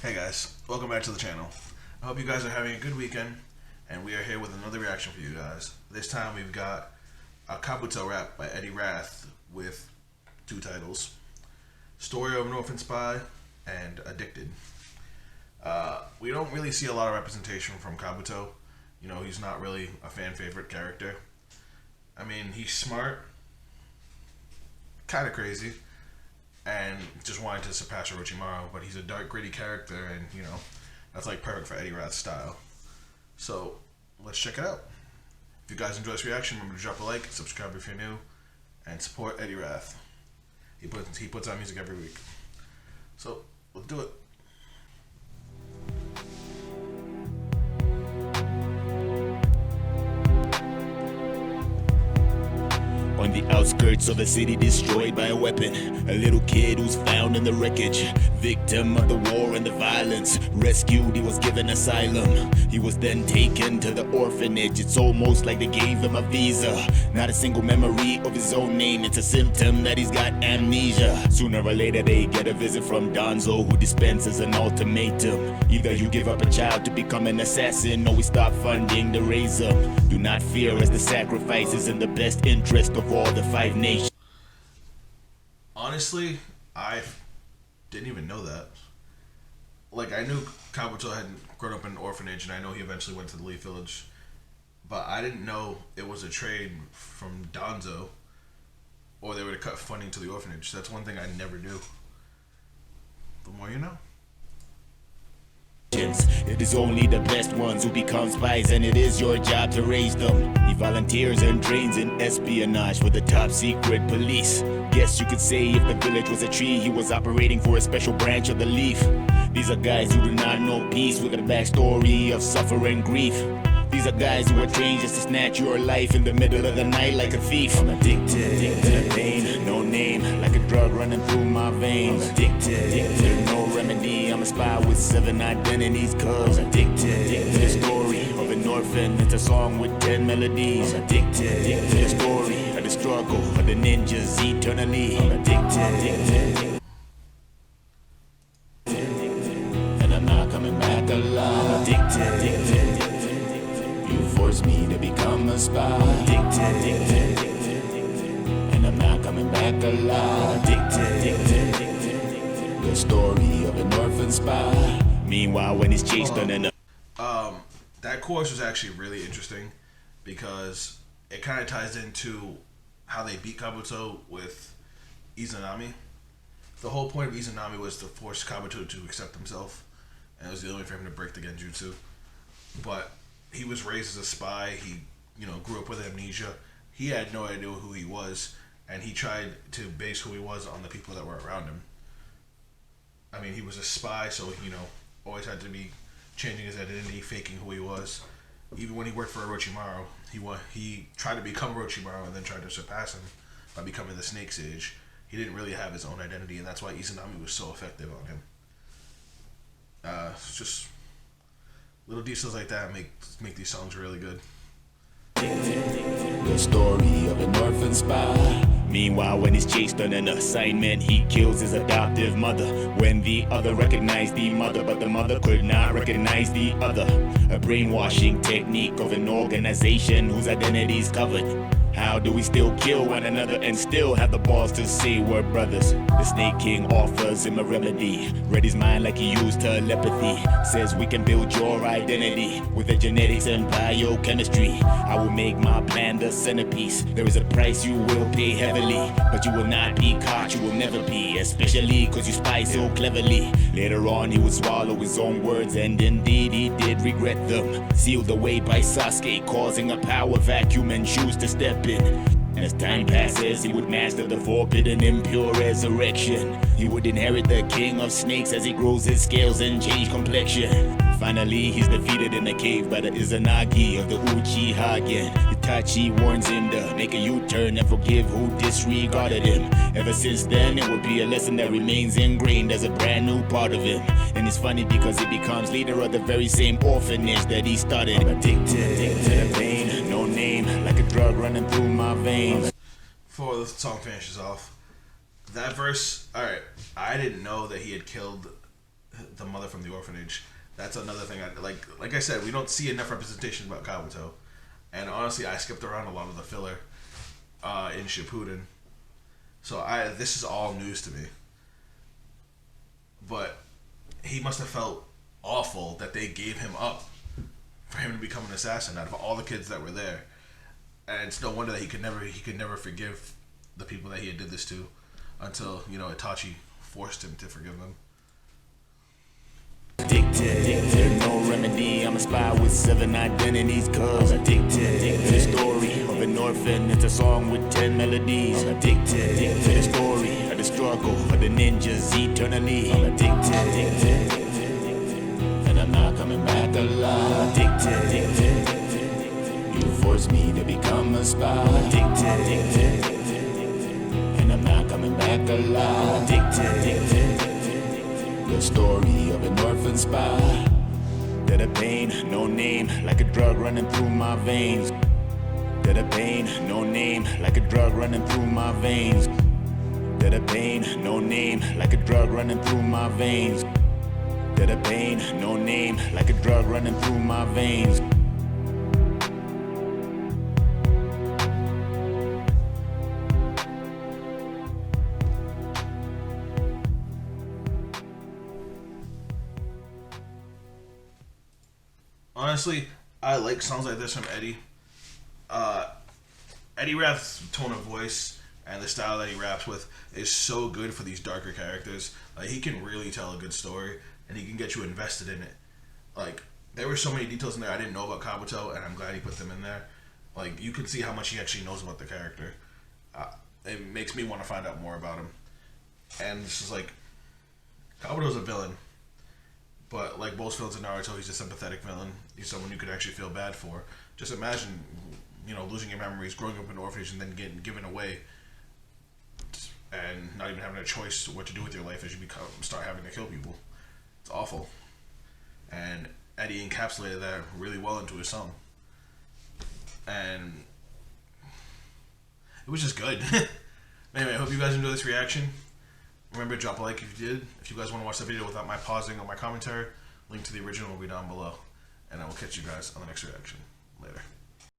Hey guys, welcome back to the channel. I hope you guys are having a good weekend, and we are here with another reaction for you guys. This time we've got a Kabuto rap by Rath with two titles: Story of an Orphan Spy and Addicted. We don't really see a lot of representation from Kabuto. You know, he's not really a fan favorite character. I mean, he's smart, kind of crazy, and just wanted to surpass Orochimaru, but he's a dark, gritty character, and you know, that's like perfect for Rath's style. So let's check it out. If you guys enjoy this reaction, remember to drop a like, subscribe if you're new, and support Rath. He puts out music every week. So let's do it. On the outskirts of a city destroyed by a weapon, a little kid who's found in the wreckage, victim of the war and the violence. Rescued, he was given asylum. He was then taken to the orphanage. It's almost like they gave him a visa. Not a single memory of his own name. It's a symptom that he's got amnesia. Sooner or later they get a visit from Donzo, who dispenses an ultimatum. Either you give up a child to become an assassin, or we stop funding to raise them. Do not fear, as the sacrifice is in the best interest of all the 5 nations. Honestly, I didn't even know that. Like, I knew Kabuto had grown up in an orphanage, and I know he eventually went to the Leaf Village, but I didn't know it was a trade from Donzo, or they were to cut funding to the orphanage. That's one thing I never knew. The more you know. It is only the best ones who become spies, and it is your job to raise them. He volunteers and trains in espionage for the top secret police. Guess you could say if the village was a tree, he was operating for a special branch of the leaf. These are guys who do not know peace, with a backstory of suffering grief. These are guys who are trained just to snatch your life in the middle of the night like a thief. I'm addicted to the pain, no name, like a drug running through my veins. I'm addicted, no remedy, I'm a spy with 7 identities, cause I'm addicted to the story of an orphan. It's a song with 10 melodies. I'm addicted to the story of the struggle of the ninjas eternally. I'm addicted, and I'm not coming back alive. I'm addicted. You forced me to become a spy. Addicted, and I'm not coming back alive. Addicted, the story of an orphan spy. Meanwhile, when he's chased on an That chorus was actually really interesting because it kind of ties into how they beat Kabuto with Izanami. The whole point of Izanami was to force Kabuto to accept himself, and it was the only way for him to break the Genjutsu. But he was raised as a spy. He, grew up with amnesia. He had no idea who he was, and he tried to base who he was on the people that were around him. I mean, he was a spy, so, always had to be changing his identity, faking who he was. Even when he worked for Orochimaru, he tried to become Orochimaru and then tried to surpass him by becoming the Snake Sage. He didn't really have his own identity, and that's why Izanami was so effective on him. It's just little details like that make these songs really good. The story of an orphan spy. Meanwhile, when he's chased on an assignment, he kills his adoptive mother. When the other recognized the mother, but the mother could not recognize the other. A brainwashing technique of an organization whose identity's covered. How do we still kill one another and still have the balls to say we're brothers? The Snake King offers him a remedy. Read his mind like he used telepathy. Says we can build your identity with the genetics and biochemistry. I will make my plan the centerpiece. There is a price you will pay heavily, but you will not be caught, you will never be. Especially cause you spy so cleverly. Later on he would swallow his own words, and indeed he did regret them. Sealed away by Sasuke, causing a power vacuum and choose to step in. As time passes, he would master the forbidden impure resurrection. He would inherit the king of snakes as he grows his scales and change complexion. Finally, he's defeated in a cave by the Izanagi of the Uchiha again. Itachi warns him to make a U-turn and forgive who disregarded him. Ever since then, it will be a lesson that remains ingrained as a brand new part of him. And it's funny because he becomes leader of the very same orphanage that he started. I'm addicted to the pain, no name, like a drug running through my veins. Before the song finishes off, that verse, alright, I didn't know that he had killed the mother mother from the orphanage. That's another thing. Like I said, we don't see enough representation about Kabuto, and honestly, I skipped around a lot of the filler in Shippuden, so this is all news to me. But he must have felt awful that they gave him up for him to become an assassin out of all the kids that were there, and it's no wonder that he could never forgive the people that he had did this to, until Itachi forced him to forgive them. Addicted, no remedy. I'm a spy with 7 identities, cause addicted to the story of an orphan. It's a song with 10 melodies. I'm addicted to the story of the struggle of the ninjas eternally. I'm addicted, and I'm not coming back alive. Addicted, you forced me to become a spy. Addicted, and I'm not coming back alive. Addicted. The story of an orphan spy. That a pain, no name, like a drug running through my veins. That a pain, no name, like a drug running through my veins. That a pain, no name, like a drug running through my veins. That a pain, no name, like a drug running through my veins. Honestly, I like songs like this from Eddie. Eddie Rath's tone of voice and the style that he raps with is so good for these darker characters. Like, he can really tell a good story, and he can get you invested in it. Like, there were so many details in there I didn't know about Kabuto, and I'm glad he put them in there. Like, you can see how much he actually knows about the character. It makes me want to find out more about him. And this is like, Kabuto's a villain. But like most villains in Naruto, he's a sympathetic villain. He's someone you could actually feel bad for. Just imagine, losing your memories, growing up in an orphanage, and then getting given away, and not even having a choice what to do with your life as you start having to kill people. It's awful. And Eddie encapsulated that really well into his song. And it was just good. Anyway, I hope you guys enjoyed this reaction. Remember, drop a like if you did. If you guys want to watch the video without my pausing or my commentary, link to the original will be down below. And I will catch you guys on the next reaction. Later.